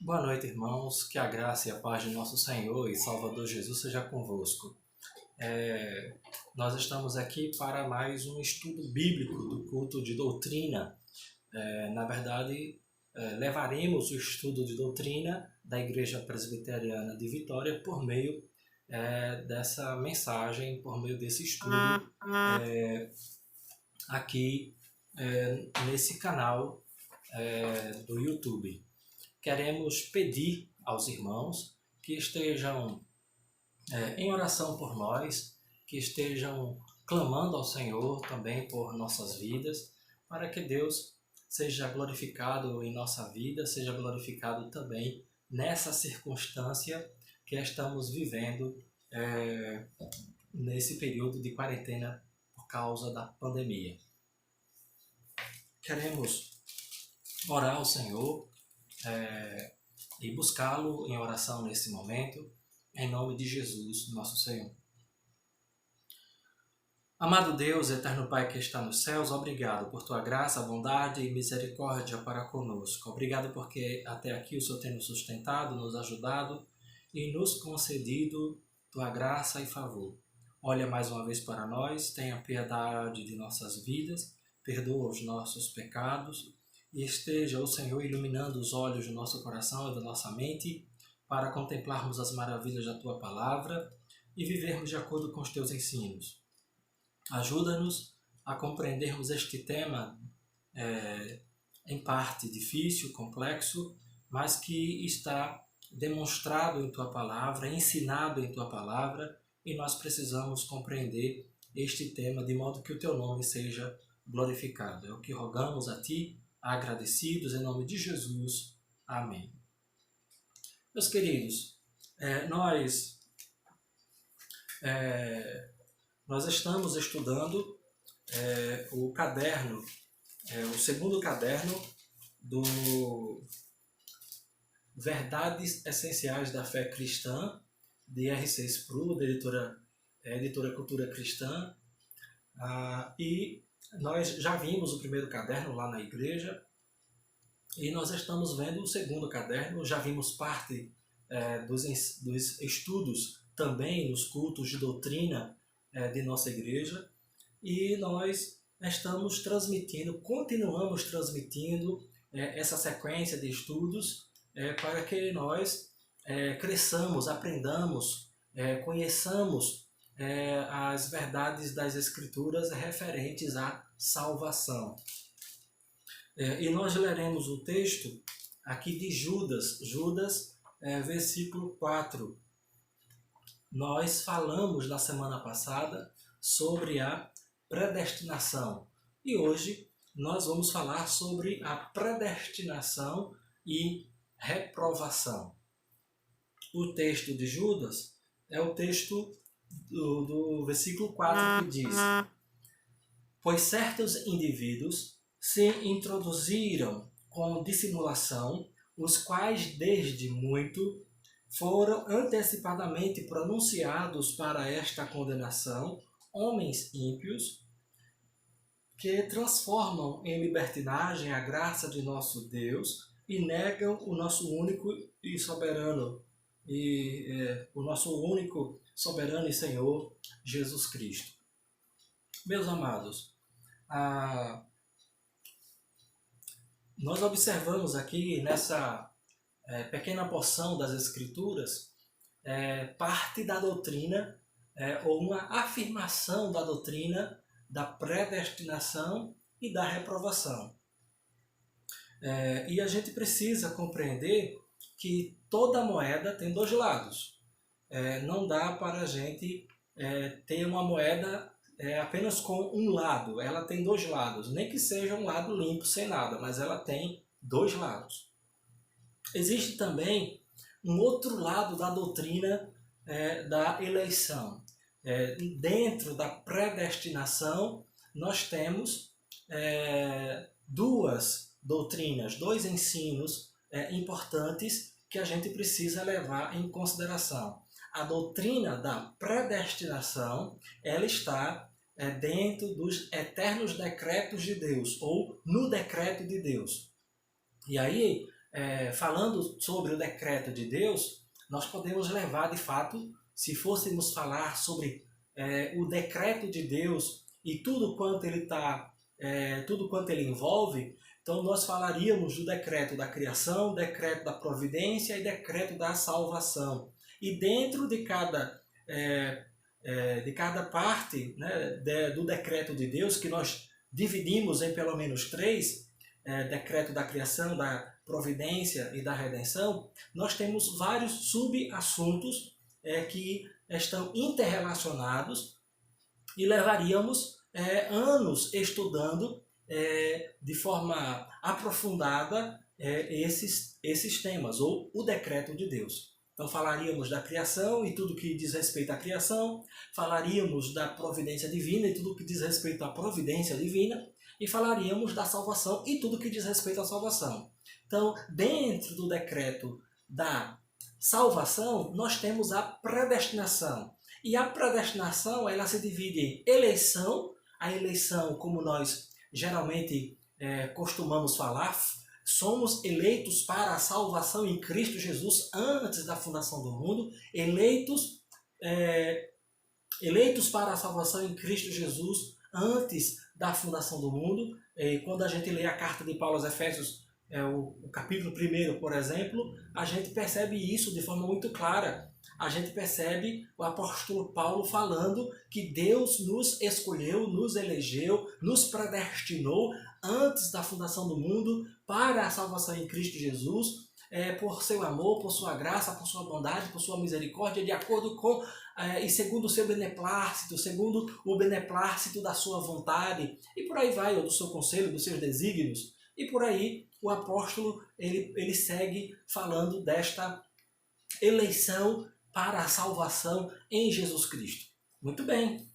Boa noite, irmãos. Que a graça e a paz de nosso Senhor e Salvador Jesus seja convosco. Nós estamos aqui para mais um estudo bíblico do culto de doutrina. Na verdade, levaremos o estudo de doutrina da Igreja Presbiteriana de Vitória por meio dessa mensagem, por meio desse estudo aqui nesse canal do YouTube. Queremos pedir aos irmãos que estejam em oração por nós, que estejam clamando ao Senhor também por nossas vidas, para que Deus seja glorificado em nossa vida, seja glorificado também nessa circunstância que estamos vivendo nesse período de quarentena por causa da pandemia. Queremos orar ao Senhor e buscá-lo em oração nesse momento, em nome de Jesus, nosso Senhor. Amado Deus, eterno Pai que está nos céus, obrigado por tua graça, bondade e misericórdia para conosco. Obrigado porque até aqui o Senhor tem nos sustentado, nos ajudado e nos concedido tua graça e favor. Olha mais uma vez para nós, tenha piedade de nossas vidas, perdoa os nossos pecados, e esteja o Senhor iluminando os olhos do nosso coração e da nossa mente para contemplarmos as maravilhas da Tua Palavra e vivermos de acordo com os Teus ensinos. Ajuda-nos a compreendermos este tema em parte difícil, complexo, mas que está demonstrado em Tua Palavra, ensinado em Tua Palavra, e nós precisamos compreender este tema de modo que o Teu nome seja glorificado. É o que rogamos a Ti, agradecidos em nome de Jesus. Amém. Meus queridos, nós estamos estudando o caderno, o segundo caderno do Verdades Essenciais da Fé Cristã, de R.C. Sproul, da editora Cultura Cristã, e nós já vimos o primeiro caderno lá na igreja e nós estamos vendo o segundo caderno. Já vimos parte dos estudos também nos cultos de doutrina de nossa igreja, e nós continuamos transmitindo essa sequência de estudos para que nós cresçamos, aprendamos, conheçamos as verdades das Escrituras referentes à salvação. E nós leremos o texto aqui de Judas, versículo 4. Nós falamos na semana passada sobre a predestinação e hoje nós vamos falar sobre a predestinação e reprovação. O texto de Judas é o texto do versículo 4 que diz: pois certos indivíduos se introduziram com dissimulação, os quais desde muito foram antecipadamente pronunciados para esta condenação, homens ímpios, que transformam em libertinagem a graça de nosso Deus e negam o nosso único e soberano e Senhor Jesus Cristo. Meus amados, nós observamos aqui nessa pequena porção das Escrituras parte da doutrina ou uma afirmação da doutrina da predestinação e da reprovação. E a gente precisa compreender que toda moeda tem dois lados. Não dá para a gente ter uma moeda apenas com um lado. Ela tem dois lados, nem que seja um lado limpo, sem nada, mas ela tem dois lados. Existe também um outro lado da doutrina da eleição. Dentro da predestinação, nós temos duas doutrinas, dois ensinos importantes que a gente precisa levar em consideração. A doutrina da predestinação, ela está dentro dos eternos decretos de Deus, ou no decreto de Deus. E aí, falando sobre o decreto de Deus, nós podemos levar de fato, se fôssemos falar sobre o decreto de Deus e tudo quanto ele tudo quanto ele envolve, então nós falaríamos do decreto da criação, decreto da providência e decreto da salvação. E dentro de cada parte, né, do decreto de Deus, que nós dividimos em pelo menos três, decreto da criação, da providência e da redenção, nós temos vários subassuntos que estão interrelacionados e levaríamos anos estudando de forma aprofundada esses temas, ou o decreto de Deus. Então falaríamos da criação e tudo que diz respeito à criação, falaríamos da providência divina e tudo que diz respeito à providência divina, e falaríamos da salvação e tudo que diz respeito à salvação. Então, dentro do decreto da salvação, nós temos a predestinação. E a predestinação, ela se divide em eleição, a eleição, como nós geralmente costumamos falar, somos eleitos para a salvação em Cristo Jesus antes da fundação do mundo, eleitos para a salvação em Cristo Jesus antes da fundação do mundo. Quando a gente lê a carta de Paulo aos Efésios, o capítulo 1, por exemplo, a gente percebe isso de forma muito clara. A gente percebe o apóstolo Paulo falando que Deus nos escolheu, nos elegeu, nos predestinou antes da fundação do mundo para a salvação em Cristo Jesus, por seu amor, por sua graça, por sua bondade, por sua misericórdia, de acordo com e segundo o seu beneplácito, segundo o beneplácito da sua vontade, e por aí vai, ou do seu conselho, dos seus desígnios, e por aí o apóstolo ele segue falando desta eleição para a salvação em Jesus Cristo. Muito bem.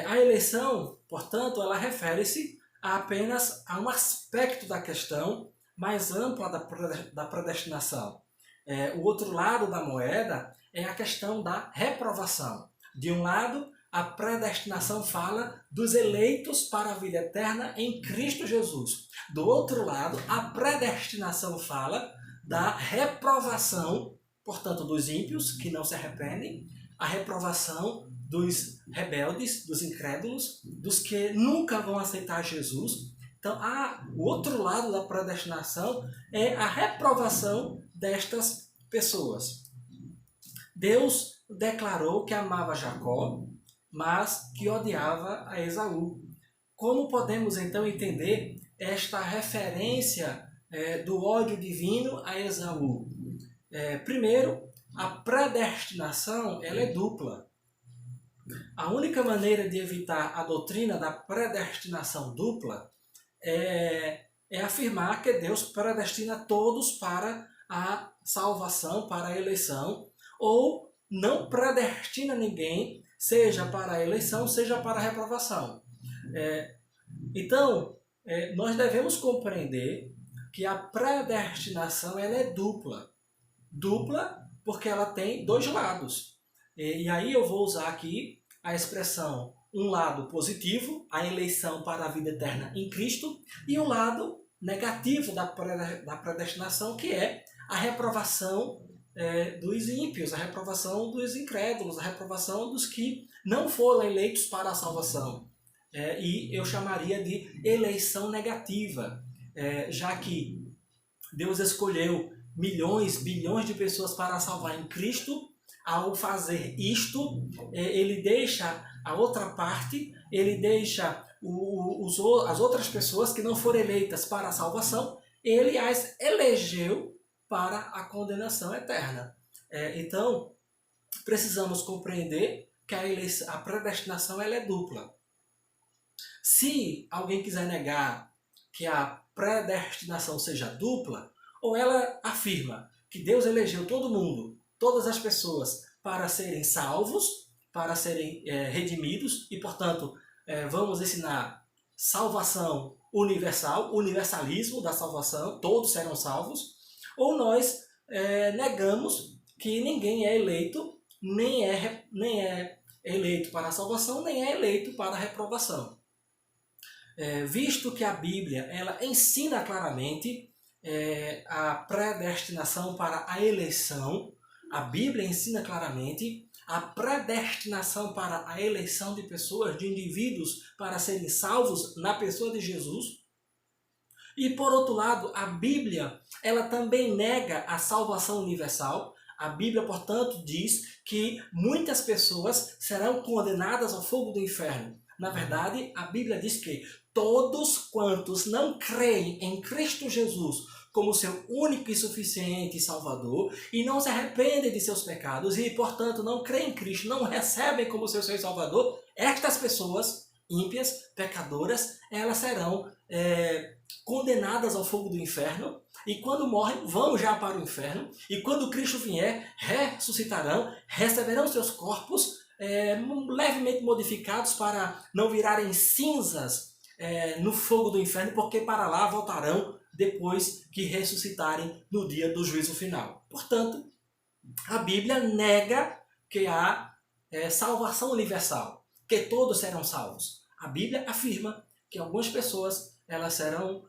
A eleição, portanto, ela refere-se apenas a um aspecto da questão mais ampla da predestinação. O outro lado da moeda é a questão da reprovação. De um lado, a predestinação fala dos eleitos para a vida eterna em Cristo Jesus. Do outro lado, a predestinação fala da reprovação, portanto, dos ímpios que não se arrependem, a reprovação dos rebeldes, dos incrédulos, dos que nunca vão aceitar Jesus. Então, o outro lado da predestinação é a reprovação destas pessoas. Deus declarou que amava Jacó, mas que odiava a Esaú. Como podemos então entender esta referência do ódio divino a Esaú? Primeiro, a predestinação ela é dupla. A única maneira de evitar a doutrina da predestinação dupla é afirmar que Deus predestina todos para a salvação, para a eleição, ou não predestina ninguém, seja para a eleição, seja para a reprovação. Então, nós devemos compreender que a predestinação ela é dupla. Dupla porque ela tem dois lados. E aí eu vou usar aqui a expressão um lado positivo, a eleição para a vida eterna em Cristo, e o lado negativo da predestinação, que é a reprovação dos ímpios, a reprovação dos incrédulos, a reprovação dos que não foram eleitos para a salvação. E eu chamaria de eleição negativa, já que Deus escolheu milhões, bilhões de pessoas para salvar em Cristo. Ao fazer isto, ele deixa a outra parte, ele deixa as outras pessoas que não foram eleitas para a salvação, ele as elegeu para a condenação eterna. Então, precisamos compreender que a predestinação ela é dupla. Se alguém quiser negar que a predestinação seja dupla, ou ela afirma que Deus elegeu todo mundo, todas as pessoas, para serem salvos, para serem redimidos, e, portanto, vamos ensinar salvação universal, universalismo da salvação, todos serão salvos, ou nós negamos que ninguém é eleito, nem é eleito para a salvação, nem é eleito para a reprovação. Visto que a Bíblia ela ensina claramente a predestinação para a eleição. A Bíblia ensina claramente a predestinação para a eleição de pessoas, de indivíduos, para serem salvos na pessoa de Jesus. E por outro lado, a Bíblia, ela também nega a salvação universal. A Bíblia, portanto, diz que muitas pessoas serão condenadas ao fogo do inferno. Na verdade, a Bíblia diz que todos quantos não creem em Cristo Jesus como seu único e suficiente Salvador e não se arrependem de seus pecados e, portanto, não creem em Cristo, não recebem como seu Senhor e Salvador, estas pessoas ímpias, pecadoras, elas serão condenadas ao fogo do inferno, e quando morrem, vão já para o inferno, e quando Cristo vier, ressuscitarão, receberão seus corpos levemente modificados para não virarem cinzas no fogo do inferno, porque para lá voltarão depois que ressuscitarem no dia do juízo final. Portanto, a Bíblia nega que há salvação universal, que todos serão salvos. A Bíblia afirma que algumas pessoas elas serão,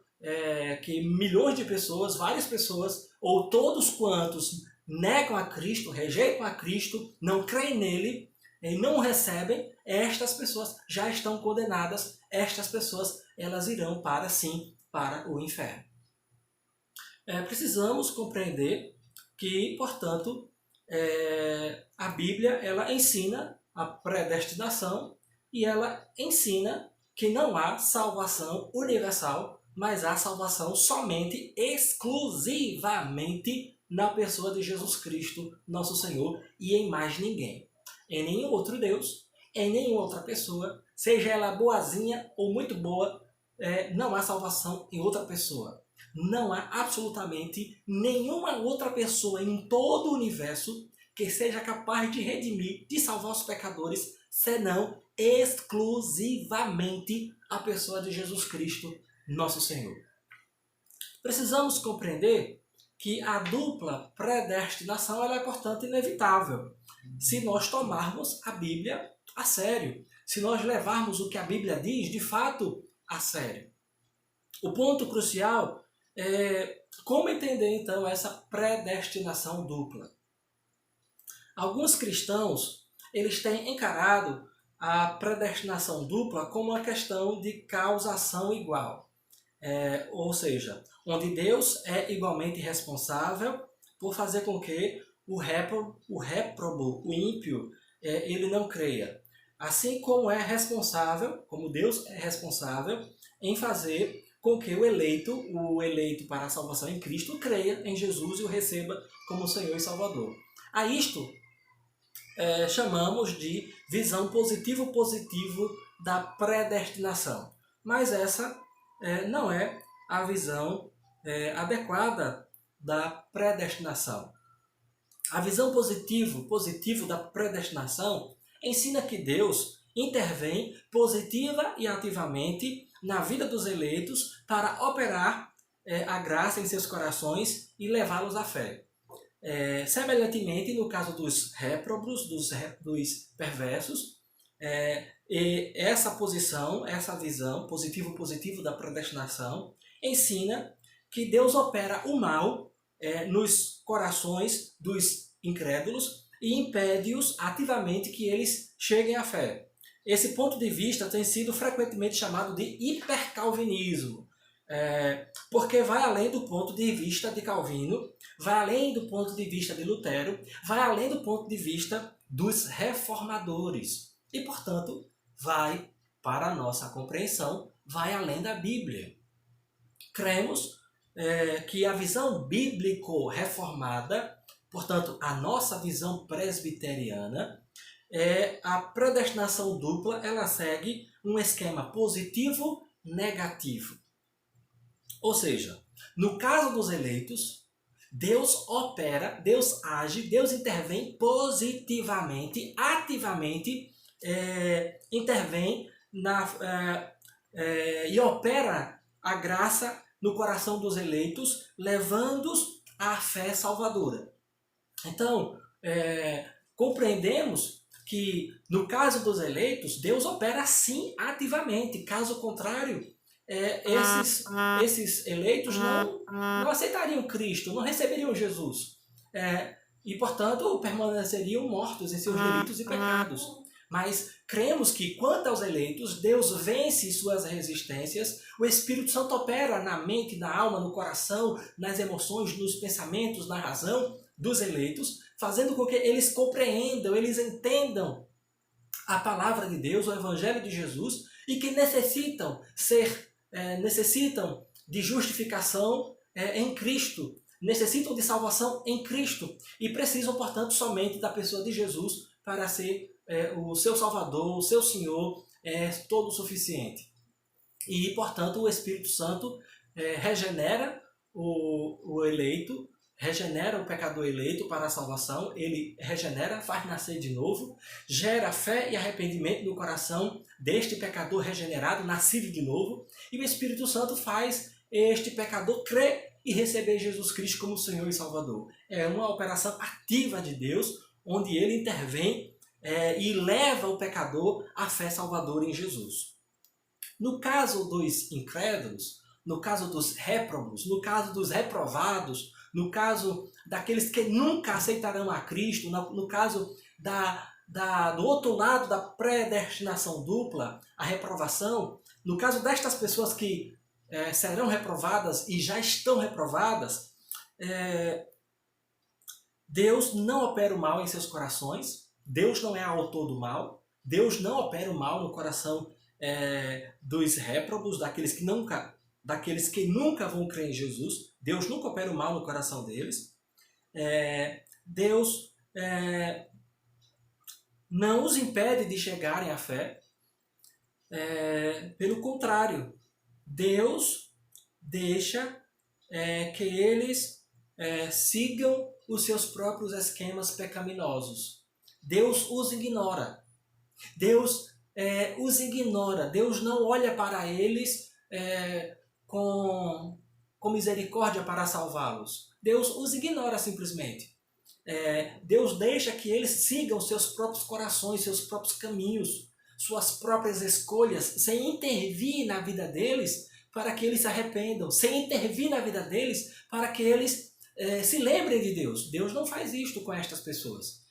que milhões de pessoas, várias pessoas, ou todos quantos negam a Cristo, rejeitam a Cristo, não creem nele e não o recebem, estas pessoas já estão condenadas, estas pessoas elas irão para o inferno. Precisamos compreender que, portanto, a Bíblia ela ensina a predestinação e ela ensina que não há salvação universal, mas há salvação somente, exclusivamente na pessoa de Jesus Cristo, nosso Senhor, e em mais ninguém. Em nenhum outro Deus, em nenhuma outra pessoa, seja ela boazinha ou muito boa, não há salvação em outra pessoa. Não há absolutamente nenhuma outra pessoa em todo o universo que seja capaz de redimir, de salvar os pecadores, senão exclusivamente a pessoa de Jesus Cristo, nosso Senhor. Precisamos compreender que a dupla predestinação ela é, portanto, inevitável se nós tomarmos a Bíblia a sério, se nós levarmos o que a Bíblia diz, de fato, a sério. O ponto crucial é como entender, então, essa predestinação dupla. Alguns cristãos eles têm encarado a predestinação dupla como uma questão de causação igual. Ou seja, onde Deus é igualmente responsável por fazer com que o réprobo, o ímpio, ele não creia. Assim como é responsável, como Deus é responsável em fazer com que o eleito para a salvação em Cristo, creia em Jesus e o receba como Senhor e Salvador. A isto chamamos de visão positivo da predestinação. Mas essa não é a visão adequada da predestinação. A visão positivo da predestinação ensina que Deus intervém positiva e ativamente na vida dos eleitos para operar a graça em seus corações e levá-los à fé. Semelhantemente, no caso dos réprobos, dos perversos, e essa posição, essa visão positivo da predestinação, ensina que Deus opera o mal nos corações dos incrédulos e impede-os ativamente que eles cheguem à fé. Esse ponto de vista tem sido frequentemente chamado de hipercalvinismo, porque vai além do ponto de vista de Calvino, vai além do ponto de vista de Lutero, vai além do ponto de vista dos reformadores e, portanto, vai, para a nossa compreensão, vai além da Bíblia. Cremos que a visão bíblico-reformada, portanto, a nossa visão presbiteriana, a predestinação dupla, ela segue um esquema positivo-negativo. Ou seja, no caso dos eleitos, Deus opera, Deus age, Deus intervém positivamente, ativamente, intervém e opera a graça no coração dos eleitos, levando-os à fé salvadora. Então, compreendemos que no caso dos eleitos, Deus opera sim ativamente, caso contrário, esses eleitos não aceitariam Cristo, não receberiam Jesus. E, portanto, permaneceriam mortos em seus delitos e pecados. Mas cremos que, quanto aos eleitos, Deus vence suas resistências, o Espírito Santo opera na mente, na alma, no coração, nas emoções, nos pensamentos, na razão dos eleitos, fazendo com que eles compreendam, eles entendam a palavra de Deus, o Evangelho de Jesus, e que necessitam de justificação em Cristo, necessitam de salvação em Cristo e precisam, portanto, somente da pessoa de Jesus para ser o seu Salvador, o seu Senhor, todo suficiente. E, portanto, o Espírito Santo regenera o eleito, regenera o pecador eleito para a salvação, ele regenera, faz nascer de novo, gera fé e arrependimento no coração deste pecador regenerado, nascido de novo, e o Espírito Santo faz este pecador crer e receber Jesus Cristo como Senhor e Salvador. É uma operação ativa de Deus, onde ele intervém e leva o pecador à fé salvadora em Jesus. No caso dos incrédulos, no caso dos réprobos, no caso dos reprovados, no caso daqueles que nunca aceitarão a Cristo, no caso do outro lado da predestinação dupla, a reprovação, no caso destas pessoas que serão reprovadas e já estão reprovadas, Deus não opera o mal em seus corações, Deus não é autor do mal, Deus não opera o mal no coração dos réprobos, daqueles que nunca vão crer em Jesus. Deus nunca opera o mal no coração deles. Deus não os impede de chegarem à fé. Pelo contrário, Deus deixa que eles sigam os seus próprios esquemas pecaminosos. Deus os ignora. Deus os ignora. Deus não olha para eles com misericórdia para salvá-los. Deus os ignora simplesmente. Deus deixa que eles sigam seus próprios corações, seus próprios caminhos, suas próprias escolhas, sem intervir na vida deles para que eles se arrependam, sem intervir na vida deles para que eles se lembrem de Deus. Deus não faz isto com estas pessoas.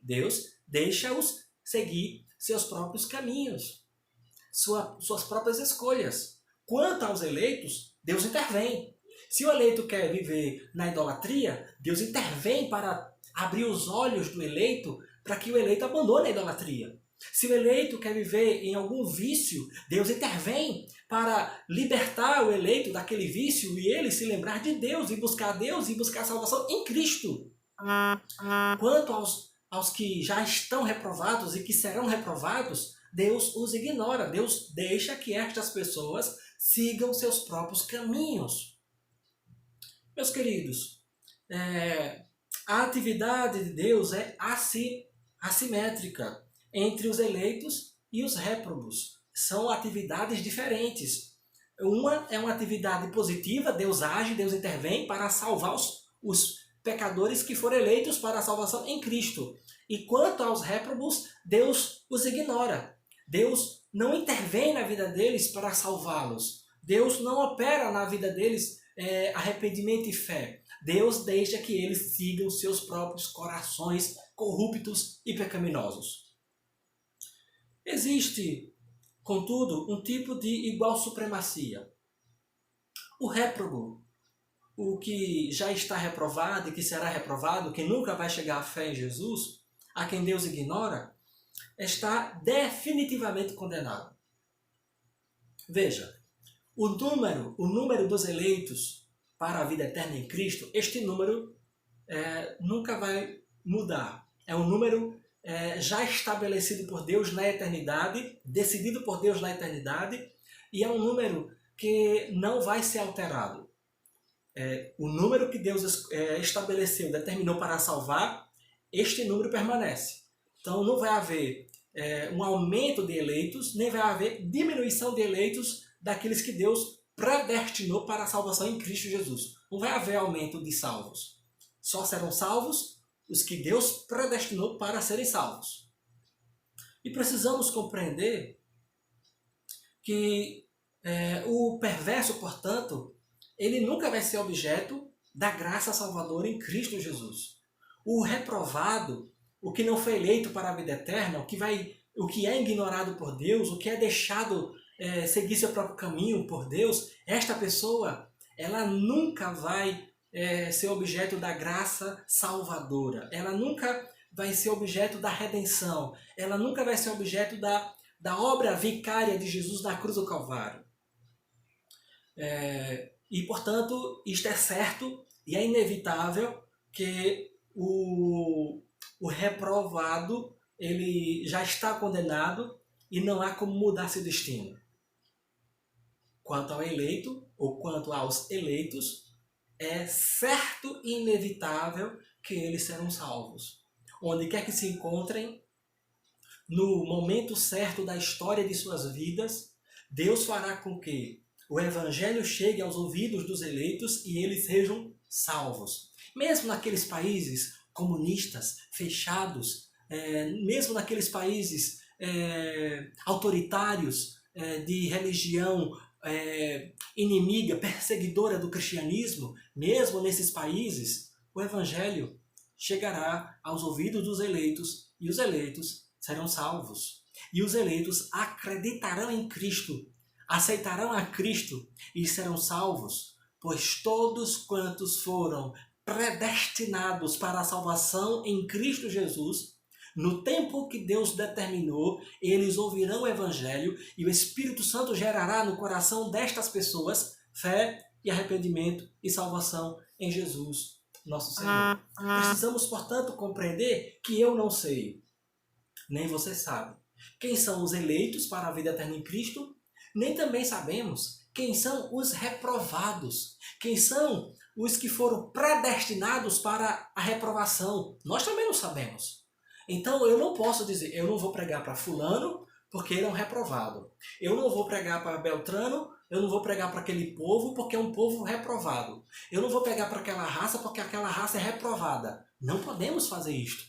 Deus, deixa-os seguir seus próprios caminhos, suas próprias escolhas. Quanto aos eleitos, Deus intervém. Se o eleito quer viver na idolatria, Deus intervém para abrir os olhos do eleito para que o eleito abandone a idolatria. Se o eleito quer viver em algum vício, Deus intervém para libertar o eleito daquele vício e ele se lembrar de Deus e buscar a salvação em Cristo. Quanto aos que já estão reprovados e que serão reprovados, Deus os ignora. Deus deixa que estas pessoas sigam seus próprios caminhos. Meus queridos, a atividade de Deus é assimétrica entre os eleitos e os réprobos. São atividades diferentes. Uma é uma atividade positiva, Deus age, Deus intervém para salvar os pecadores que foram eleitos para a salvação em Cristo. E quanto aos réprobos, Deus os ignora. Deus não intervém na vida deles para salvá-los. Deus não opera na vida deles arrependimento e fé. Deus deixa que eles sigam seus próprios corações corruptos e pecaminosos. Existe, contudo, um tipo de igual supremacia. O réprobo, o que já está reprovado e que será reprovado, que nunca vai chegar à fé em Jesus, a quem Deus ignora, está definitivamente condenado. Veja, o número dos eleitos para a vida eterna em Cristo, este número nunca vai mudar. É um número já estabelecido por Deus na eternidade, decidido por Deus na eternidade, e é um número que não vai ser alterado. O número que Deus estabeleceu, determinou para salvar, este número permanece. Então não vai haver um aumento de eleitos, nem vai haver diminuição de eleitos daqueles que Deus predestinou para a salvação em Cristo Jesus. Não vai haver aumento de salvos. Só serão salvos os que Deus predestinou para serem salvos. E precisamos compreender que O perverso, portanto, ele nunca vai ser objeto da graça salvadora em Cristo Jesus. O reprovado, o que não foi eleito para a vida eterna, o que é ignorado por Deus, o que é deixado seguir seu próprio caminho por Deus, esta pessoa, ela nunca vai ser objeto da graça salvadora. Ela nunca vai ser objeto da redenção. Ela nunca vai ser objeto da obra vicária de Jesus na cruz do Calvário. E, portanto, isto é certo e é inevitável que o reprovado ele já está condenado e não há como mudar seu destino. Quanto ao eleito, ou quanto aos eleitos, é certo e inevitável que eles serão salvos. Onde quer que se encontrem, no momento certo da história de suas vidas, Deus fará com que o Evangelho chegue aos ouvidos dos eleitos e eles sejam salvos. Mesmo naqueles países comunistas, fechados, mesmo naqueles países autoritários, de religião inimiga, perseguidora do cristianismo, mesmo nesses países, o Evangelho chegará aos ouvidos dos eleitos e os eleitos serão salvos. E os eleitos acreditarão em Cristo, aceitarão a Cristo e serão salvos, pois todos quantos foram predestinados para a salvação em Cristo Jesus, no tempo que Deus determinou, eles ouvirão o Evangelho e o Espírito Santo gerará no coração destas pessoas fé e arrependimento e salvação em Jesus, nosso Senhor. Precisamos, portanto, compreender que eu não sei, nem você sabe, quem são os eleitos para a vida eterna em Cristo, nem também sabemos quem são os reprovados, quem são os que foram predestinados para a reprovação. Nós também não sabemos. Então eu não posso dizer, eu não vou pregar para fulano porque ele é um reprovado. Eu não vou pregar para Beltrano, eu não vou pregar para aquele povo porque é um povo reprovado. Eu não vou pregar para aquela raça porque aquela raça é reprovada. Não podemos fazer isto,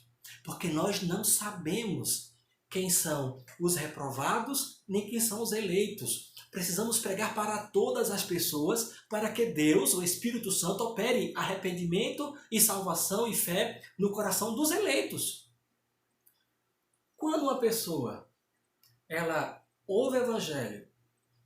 porque nós não sabemos quem são os reprovados nem quem são os eleitos. Precisamos pregar para todas as pessoas para que Deus, o Espírito Santo, opere arrependimento e salvação e fé no coração dos eleitos. Quando uma pessoa ela ouve o Evangelho,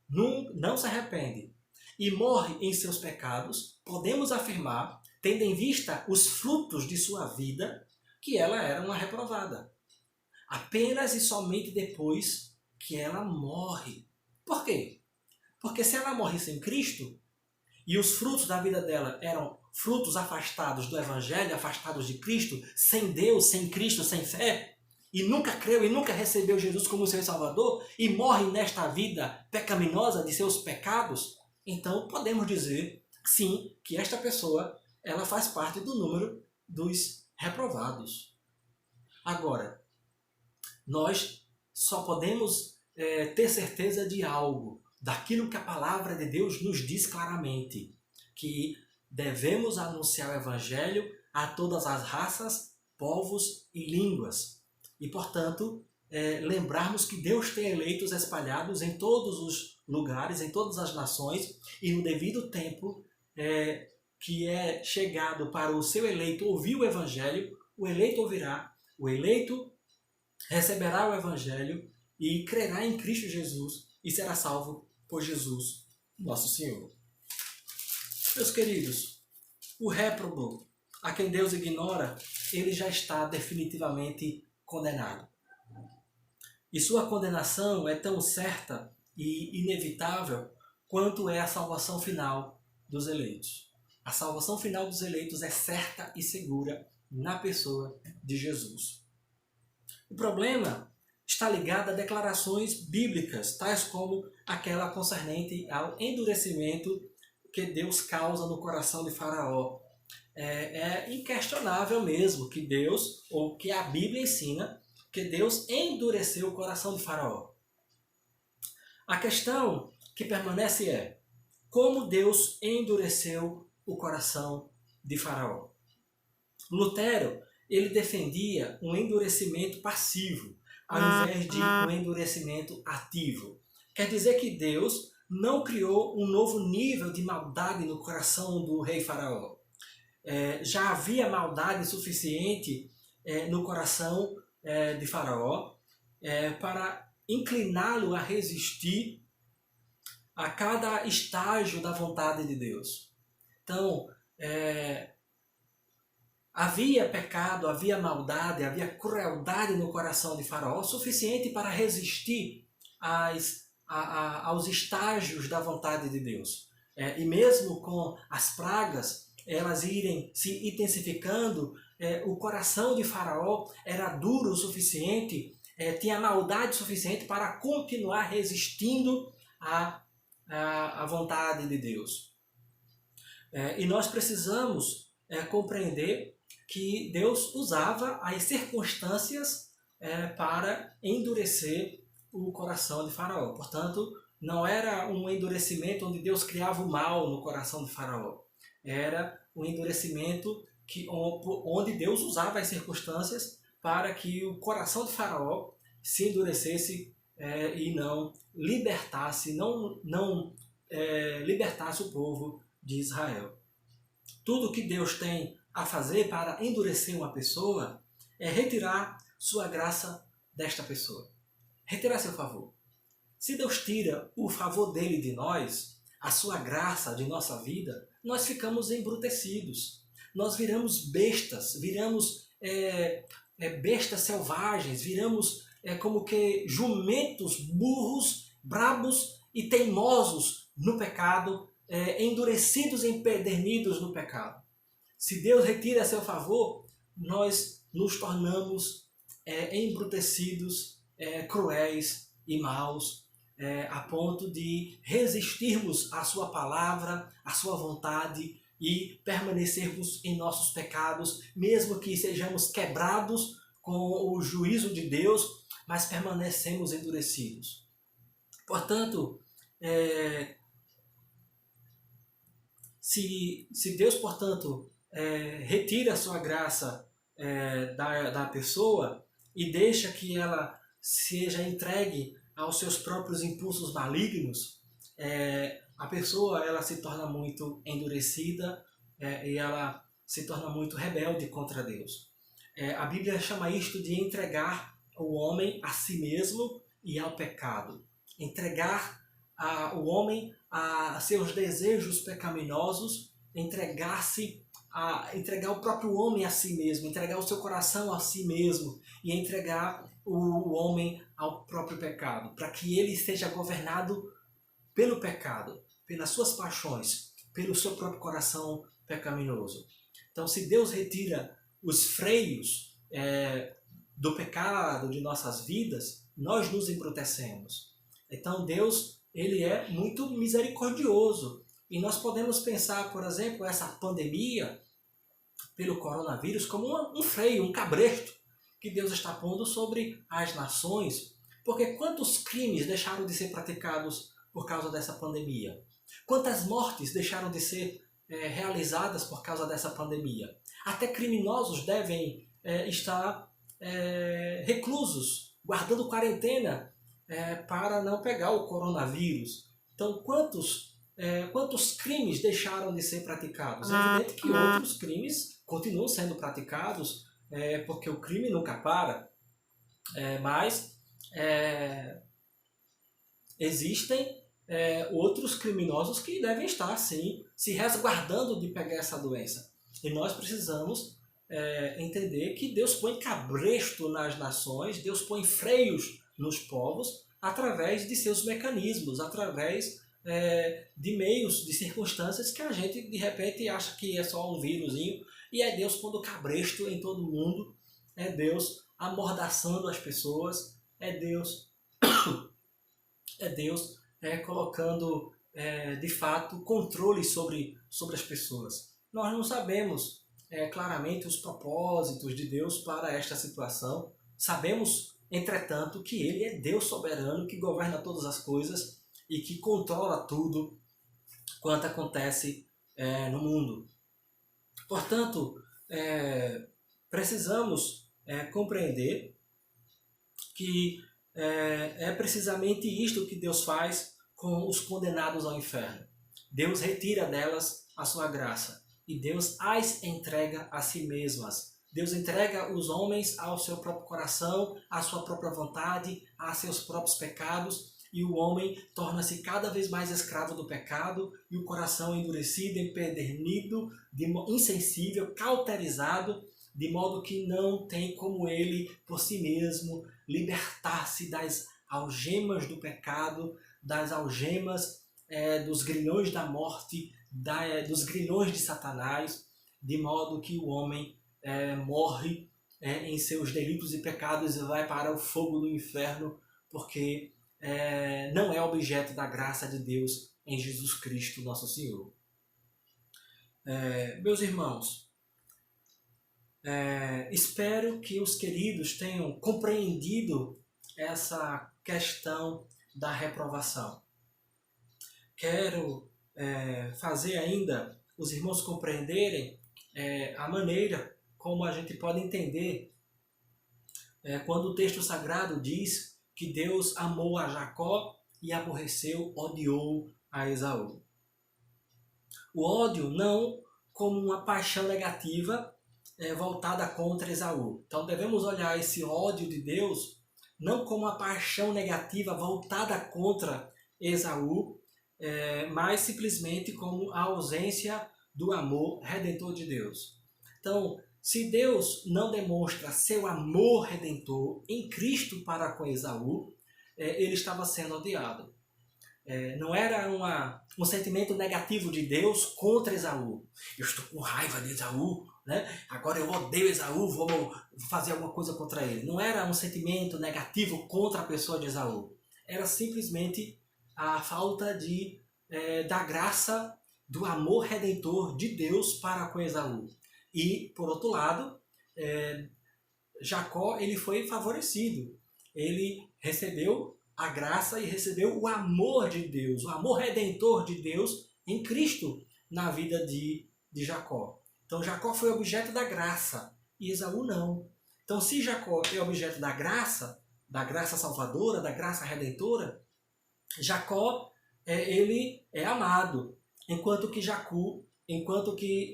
não se arrepende e morre em seus pecados, podemos afirmar, tendo em vista os frutos de sua vida, que ela era uma reprovada. Apenas e somente depois que ela morre. Por quê? Porque se ela morre sem Cristo, e os frutos da vida dela eram frutos afastados do Evangelho, afastados de Cristo, sem Deus, sem Cristo, sem fé, e nunca creu e nunca recebeu Jesus como seu Salvador, e morre nesta vida pecaminosa de seus pecados, então podemos dizer, sim, que esta pessoa ela faz parte do número dos reprovados. Agora, nós só podemos ter certeza de algo, daquilo que a palavra de Deus nos diz claramente, que devemos anunciar o Evangelho a todas as raças, povos e línguas. E, portanto, lembrarmos que Deus tem eleitos espalhados em todos os lugares, em todas as nações, e no devido tempo que é chegado para o seu eleito ouvir o Evangelho, o eleito ouvirá, o eleito receberá o Evangelho e crerá em Cristo Jesus e será salvo por Jesus, nosso Senhor. Meus queridos, o réprobo, a quem Deus ignora, ele já está definitivamente condenado. E sua condenação é tão certa e inevitável quanto é a salvação final dos eleitos. A salvação final dos eleitos é certa e segura na pessoa de Jesus. O problema está ligado a declarações bíblicas, tais como aquela concernente ao endurecimento que Deus causa no coração de Faraó. É inquestionável mesmo que Deus, ou que a Bíblia ensina, que Deus endureceu o coração de Faraó. A questão que permanece é, como Deus endureceu o coração de Faraó? Lutero, ele defendia um endurecimento passivo, ao invés de um endurecimento ativo. Quer dizer que Deus não criou um novo nível de maldade no coração do rei Faraó. Já havia maldade suficiente no coração de Faraó para incliná-lo a resistir a cada estágio da vontade de Deus. Então, havia pecado, havia maldade, havia crueldade no coração de Faraó suficiente para resistir aos estágios da vontade de Deus. E mesmo com as pragas, elas irem se intensificando, o coração de Faraó era duro o suficiente, tinha maldade suficiente para continuar resistindo à vontade de Deus. E nós precisamos compreender que Deus usava as circunstâncias para endurecer o coração de Faraó. Portanto, não era um endurecimento onde Deus criava o mal no coração de Faraó. Era um endurecimento onde Deus usava as circunstâncias para que o coração de Faraó se endurecesse e não libertasse, libertasse o povo de Israel. Tudo que Deus tem a fazer para endurecer uma pessoa é retirar sua graça desta pessoa. Retirar seu favor. Se Deus tira o favor dele de nós, a sua graça de nossa vida, nós ficamos embrutecidos. Nós viramos bestas, viramos bestas selvagens, viramos como que jumentos burros, brabos e teimosos no pecado, endurecidos e empedernidos no pecado. Se Deus retira a seu favor, nós nos tornamos embrutecidos, cruéis e maus, a ponto de resistirmos à sua palavra, à sua vontade e permanecermos em nossos pecados, mesmo que sejamos quebrados com o juízo de Deus, mas permanecemos endurecidos. Portanto, se Deus, portanto, retira a sua graça da pessoa e deixa que ela seja entregue aos seus próprios impulsos malignos, a pessoa ela se torna muito endurecida e ela se torna muito rebelde contra Deus. A Bíblia chama isto de entregar o homem a si mesmo e ao pecado. Entregar o homem a seus desejos pecaminosos, entregar o próprio homem a si mesmo, entregar o seu coração a si mesmo e entregar o homem ao próprio pecado, para que ele seja governado pelo pecado, pelas suas paixões, pelo seu próprio coração pecaminoso. Então, se Deus retira os freios do pecado de nossas vidas, nós nos embrutecemos. Então, Deus, ele é muito misericordioso. E nós podemos pensar, por exemplo, essa pandemia pelo coronavírus como um freio, um cabresto que Deus está pondo sobre as nações. Porque quantos crimes deixaram de ser praticados por causa dessa pandemia? Quantas mortes deixaram de ser realizadas por causa dessa pandemia? Até criminosos devem estar reclusos, guardando quarentena para não pegar o coronavírus. Então, quantos crimes deixaram de ser praticados? É evidente que outros crimes continuam sendo praticados, porque o crime nunca para, mas existem outros criminosos que devem estar, sim, se resguardando de pegar essa doença. E nós precisamos entender que Deus põe cabresto nas nações, Deus põe freios nos povos através de seus mecanismos, através de meios, de circunstâncias que a gente de repente acha que é só um vírusinho, e é Deus pondo cabresto em todo mundo, é Deus amordaçando as pessoas, é Deus colocando de fato controle sobre as pessoas. Nós não sabemos claramente os propósitos de Deus para esta situação. Sabemos, entretanto, que Ele é Deus soberano, que governa todas as coisas e que controla tudo quanto acontece no mundo. Portanto, precisamos compreender que é precisamente isto que Deus faz com os condenados ao inferno. Deus retira delas a sua graça e Deus as entrega a si mesmas. Deus entrega os homens ao seu próprio coração, à sua própria vontade, a seus próprios pecados, e o homem torna-se cada vez mais escravo do pecado, e o coração endurecido, empedernido, insensível, cauterizado, de modo que não tem como ele, por si mesmo, libertar-se das algemas do pecado, das algemas dos grilhões da morte, dos grilhões de Satanás, de modo que o homem morre em seus delitos e pecados e vai para o fogo do inferno, porque não é objeto da graça de Deus em Jesus Cristo, nosso Senhor. Meus irmãos, espero que os queridos tenham compreendido essa questão da reprovação. Quero fazer ainda os irmãos compreenderem a maneira como a gente pode entender quando o texto sagrado diz que Deus amou a Jacó e aborreceu, odiou a Esaú. O ódio não como uma paixão negativa voltada contra Esaú. Então devemos olhar esse ódio de Deus não como uma paixão negativa voltada contra Esaú, mas simplesmente como a ausência do amor redentor de Deus. Então, se Deus não demonstra seu amor redentor em Cristo para com Esaú, ele estava sendo odiado. Não era um sentimento negativo de Deus contra Esaú. Eu estou com raiva de Esaú, né? Agora eu odeio Esaú, vou fazer alguma coisa contra ele. Não era um sentimento negativo contra a pessoa de Esaú. Era simplesmente a falta da graça, do amor redentor de Deus para com Esaú. E, por outro lado, Jacó ele foi favorecido. Ele recebeu a graça e recebeu o amor de Deus, o amor redentor de Deus em Cristo na vida de Jacó. Então Jacó foi objeto da graça e Esaú não. Então se Jacó é objeto da graça salvadora, da graça redentora, Jacó ele é amado, enquanto que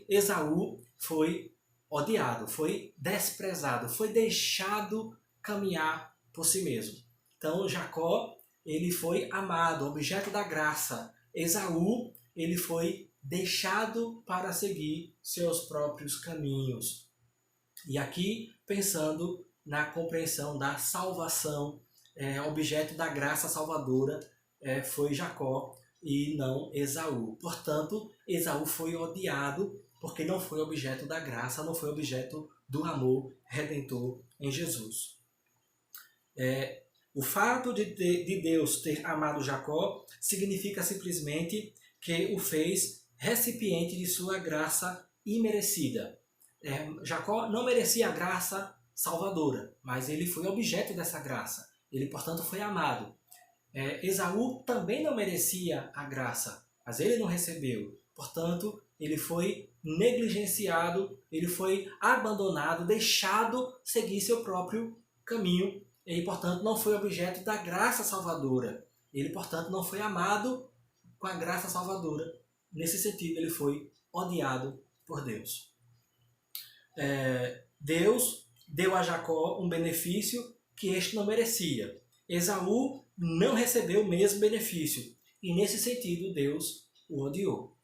Esaú foi odiado, foi desprezado, foi deixado caminhar por si mesmo. Então Jacó ele foi amado, objeto da graça. Esaú ele foi deixado para seguir seus próprios caminhos. E aqui pensando na compreensão da salvação, objeto da graça salvadora foi Jacó e não Esaú. Portanto, Esaú foi odiado porque não foi objeto da graça, não foi objeto do amor redentor em Jesus. O fato de Deus ter amado Jacó significa simplesmente que o fez recipiente de sua graça imerecida. Jacó não merecia a graça salvadora, mas ele foi objeto dessa graça. Ele, portanto, foi amado. Esaú também não merecia a graça, mas ele não recebeu. Portanto, ele foi negligenciado, ele foi abandonado, deixado seguir seu próprio caminho. Ele, portanto, não foi objeto da graça salvadora. Ele, portanto, não foi amado com a graça salvadora. Nesse sentido, ele foi odiado por Deus. Deus deu a Jacó um benefício que este não merecia. Esaú não recebeu o mesmo benefício. E, nesse sentido, Deus o odiou.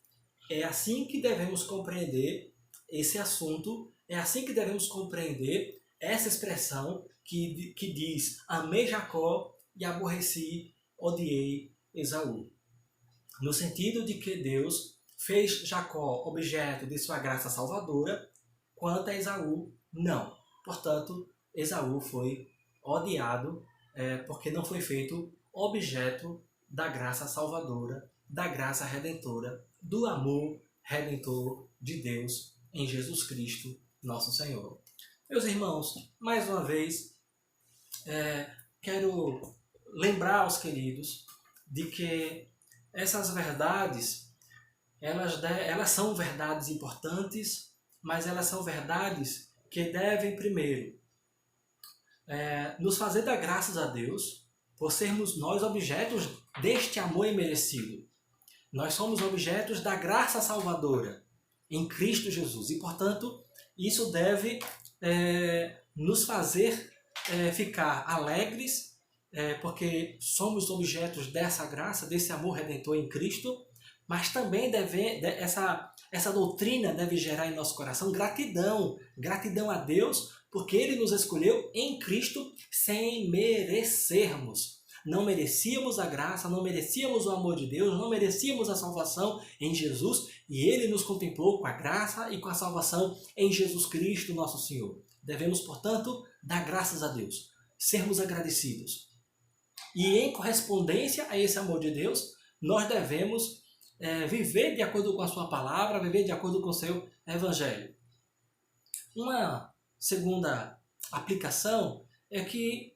É assim que devemos compreender esse assunto, é assim que devemos compreender essa expressão que diz: amei Jacó e aborreci, odiei Esaú. No sentido de que Deus fez Jacó objeto de sua graça salvadora, quanto a Esaú, não. Portanto, Esaú foi odiado porque não foi feito objeto da graça salvadora, da graça redentora, do amor redentor de Deus em Jesus Cristo, nosso Senhor. Meus irmãos, mais uma vez, quero lembrar aos queridos de que essas verdades, elas são verdades importantes, mas elas são verdades que devem, primeiro, nos fazer dar graças a Deus por sermos nós objetos deste amor imerecido. Nós somos objetos da graça salvadora em Cristo Jesus. E, portanto, isso deve nos fazer ficar alegres, porque somos objetos dessa graça, desse amor redentor em Cristo, mas também essa doutrina deve gerar em nosso coração gratidão. Gratidão a Deus, porque Ele nos escolheu em Cristo sem merecermos. Não merecíamos a graça, não merecíamos o amor de Deus, não merecíamos a salvação em Jesus, e Ele nos contemplou com a graça e com a salvação em Jesus Cristo, nosso Senhor. Devemos, portanto, dar graças a Deus, sermos agradecidos. E em correspondência a esse amor de Deus, nós devemos viver de acordo com a sua palavra, viver de acordo com o seu evangelho. Uma segunda aplicação é que,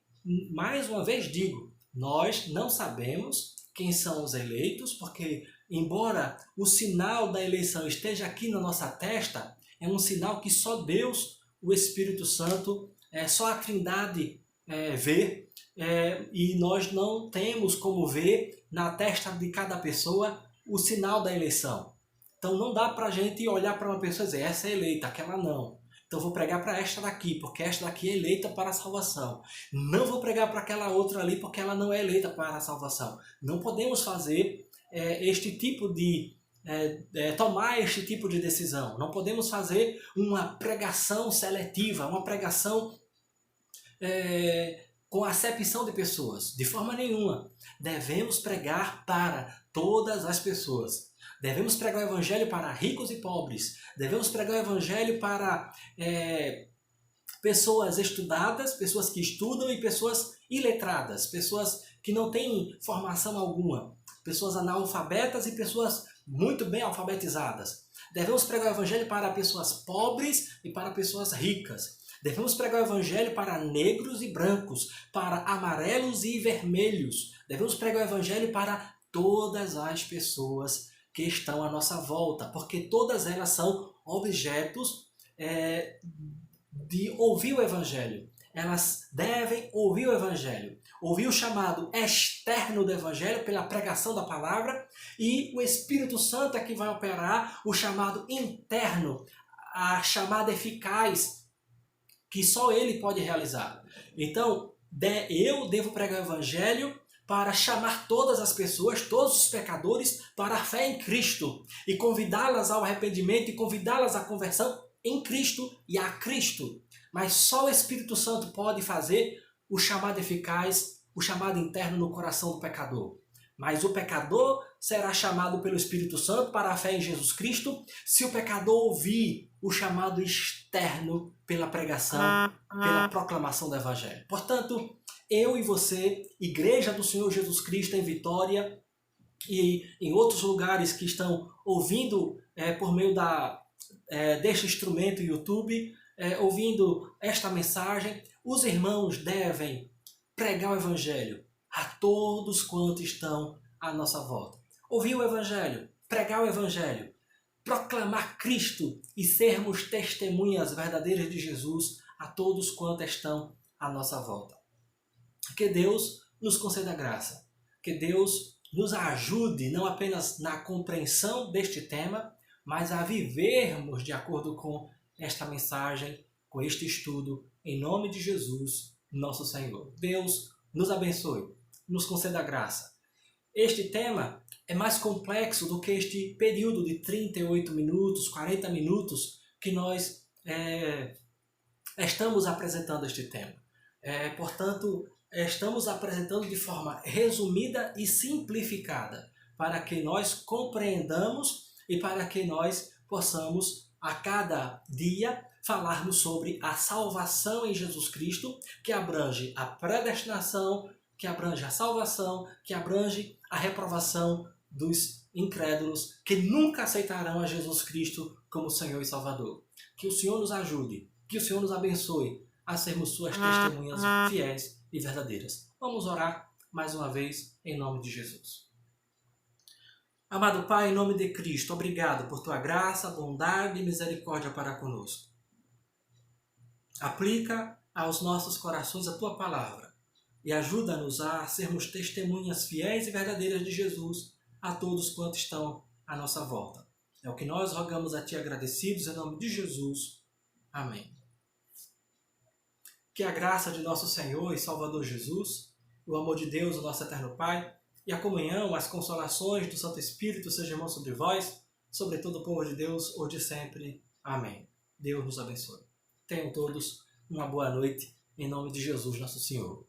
mais uma vez digo, nós não sabemos quem são os eleitos, porque, embora o sinal da eleição esteja aqui na nossa testa, é um sinal que só Deus, o Espírito Santo, só a Trindade vê, e nós não temos como ver na testa de cada pessoa o sinal da eleição. Então não dá para a gente olhar para uma pessoa e dizer, essa é eleita, aquela não. Então vou pregar para esta daqui, porque esta daqui é eleita para a salvação. Não vou pregar para aquela outra ali, porque ela não é eleita para a salvação. Não podemos fazer tomar este tipo de decisão. Não podemos fazer uma pregação seletiva, uma pregação com acepção de pessoas. De forma nenhuma. Devemos pregar para todas as pessoas. Devemos pregar o evangelho para ricos e pobres. Devemos pregar o evangelho para pessoas estudadas, pessoas que estudam e pessoas iletradas, pessoas que não têm formação alguma, pessoas analfabetas e pessoas muito bem alfabetizadas. Devemos pregar o evangelho para pessoas pobres e para pessoas ricas. Devemos pregar o evangelho para negros e brancos, para amarelos e vermelhos. Devemos pregar o evangelho para todas as pessoas que estão à nossa volta, porque todas elas são objetos de ouvir o evangelho. Elas devem ouvir o evangelho. Ouvir o chamado externo do evangelho pela pregação da palavra, e o Espírito Santo é que vai operar o chamado interno, a chamada eficaz, que só Ele pode realizar. Então, eu devo pregar o evangelho para chamar todas as pessoas, todos os pecadores, para a fé em Cristo e convidá-las ao arrependimento e convidá-las à conversão em Cristo e a Cristo. Mas só o Espírito Santo pode fazer o chamado eficaz, o chamado interno no coração do pecador. Mas o pecador será chamado pelo Espírito Santo para a fé em Jesus Cristo se o pecador ouvir o chamado externo pela pregação, pela proclamação do Evangelho. Portanto, eu e você, Igreja do Senhor Jesus Cristo em Vitória e em outros lugares que estão ouvindo por meio deste instrumento YouTube, ouvindo esta mensagem, os irmãos devem pregar o Evangelho a todos quantos estão à nossa volta. Ouvir o Evangelho, pregar o Evangelho, proclamar Cristo e sermos testemunhas verdadeiras de Jesus a todos quantos estão à nossa volta. Que Deus nos conceda graça, que Deus nos ajude não apenas na compreensão deste tema, mas a vivermos de acordo com esta mensagem, com este estudo, em nome de Jesus, nosso Senhor. Deus nos abençoe, nos conceda graça. Este tema é mais complexo do que este período de 38 minutos, 40 minutos que nós estamos apresentando este tema. Portanto, estamos apresentando de forma resumida e simplificada, para que nós compreendamos e para que nós possamos, a cada dia, falarmos sobre a salvação em Jesus Cristo, que abrange a predestinação, que abrange a salvação, que abrange a reprovação dos incrédulos que nunca aceitarão a Jesus Cristo como Senhor e Salvador. Que o Senhor nos ajude, que o Senhor nos abençoe a sermos suas testemunhas fiéis e verdadeiras. Vamos orar mais uma vez em nome de Jesus. Amado Pai, em nome de Cristo, obrigado por tua graça, bondade e misericórdia para conosco. Aplica aos nossos corações a tua palavra, e ajuda-nos a sermos testemunhas fiéis e verdadeiras de Jesus a todos quantos estão à nossa volta. É o que nós rogamos a Ti agradecidos em nome de Jesus. Amém. Que a graça de nosso Senhor e Salvador Jesus, o amor de Deus, o nosso eterno Pai, e a comunhão, as consolações do Santo Espírito sejam sobre vós, sobre todo o povo de Deus, hoje e sempre. Amém. Deus nos abençoe. Tenham todos uma boa noite, em nome de Jesus, nosso Senhor.